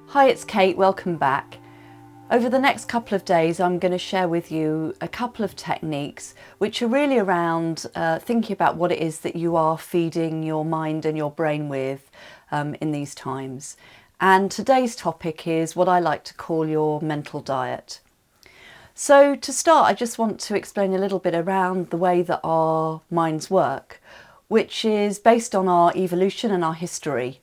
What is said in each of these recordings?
Hi, it's Kate, welcome back. Over the next couple of days I'm going to share with you a couple of techniques which are really around thinking about what it is that you are feeding your mind and your brain with in these times. And today's topic is what I like to call your mental diet. So to start, I just want to explain a little bit around the way that our minds work, which is based on our evolution and our history.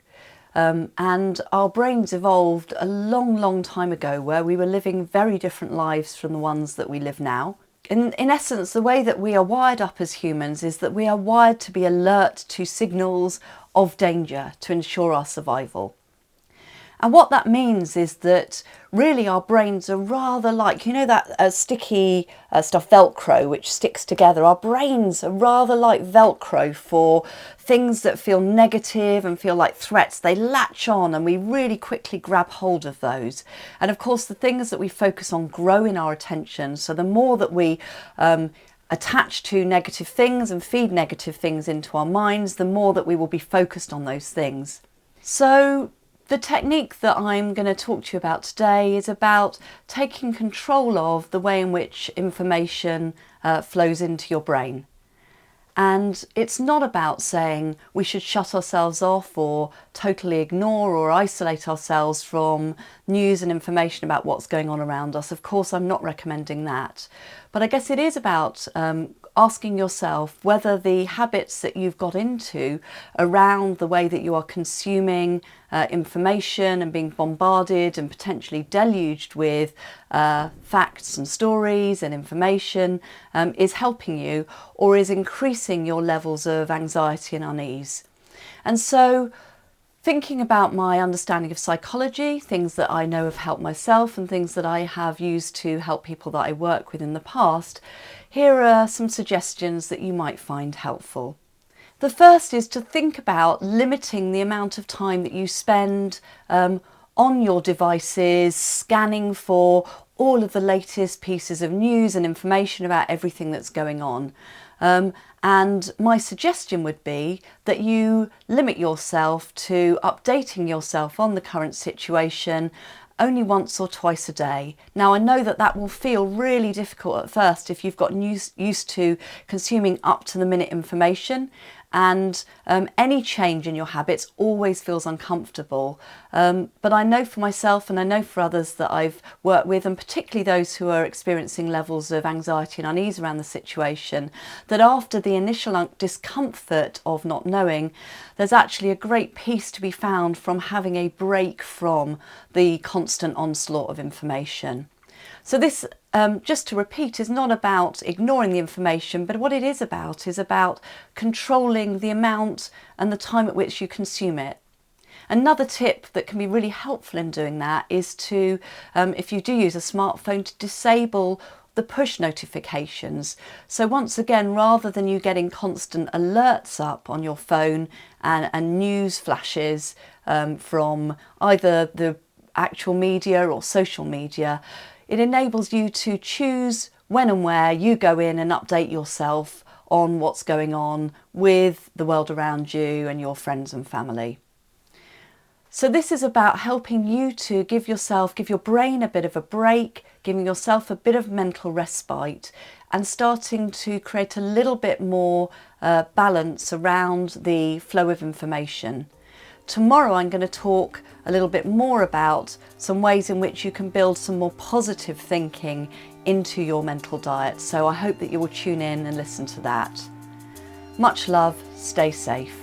And our brains evolved a long time ago where we were living very different lives from the ones that we live now. In essence, the way that we are wired up as humans is that we are wired to be alert to signals of danger to ensure our survival. And what that means is that really our brains are rather like, you know, that sticky stuff, Velcro, which sticks together. Our brains are rather like Velcro for things that feel negative and feel like threats. They latch on and we really quickly grab hold of those. And of course, the things that we focus on grow in our attention. So the more that we attach to negative things and feed negative things into our minds, the more that we will be focused on those things. So the technique that I'm going to talk to you about today is about taking control of the way in which information flows into your brain. And it's not about saying we should shut ourselves off or totally ignore or isolate ourselves from news and information about what's going on around us. Of course, I'm not recommending that. But I guess it is about asking yourself whether the habits that you've got into around the way that you are consuming information and being bombarded and potentially deluged with facts and stories and information is helping you or is increasing your levels of anxiety and unease. And so thinking about my understanding of psychology, things that I know have helped myself and things that I have used to help people that I work with in the past, here are some suggestions that you might find helpful. The first is to think about limiting the amount of time that you spend on your devices, scanning for all of the latest pieces of news and information about everything that's going on. And my suggestion would be that you limit yourself to updating yourself on the current situation only once or twice a day. Now, I know that that will feel really difficult at first if you've gotten used to consuming up-to-the-minute information, and any change in your habits always feels uncomfortable. But I know for myself and I know for others that I've worked with, and particularly those who are experiencing levels of anxiety and unease around the situation, that after the initial discomfort of not knowing, there's actually a great peace to be found from having a break from the constant onslaught of information. So this, just to repeat, is not about ignoring the information, but what it is about controlling the amount and the time at which you consume it. Another tip that can be really helpful in doing that is to, if you do use a smartphone, to disable the push notifications. So once again, rather than you getting constant alerts up on your phone and news flashes from either the actual media or social media, it enables you to choose when and where you go in and update yourself on what's going on with the world around you and your friends and family. So this is about helping you to give your brain a bit of a break, giving yourself a bit of mental respite and starting to create a little bit more balance around the flow of information. Tomorrow I'm going to talk a little bit more about some ways in which you can build some more positive thinking into your mental diet. So I hope that you will tune in and listen to that. Much love, stay safe.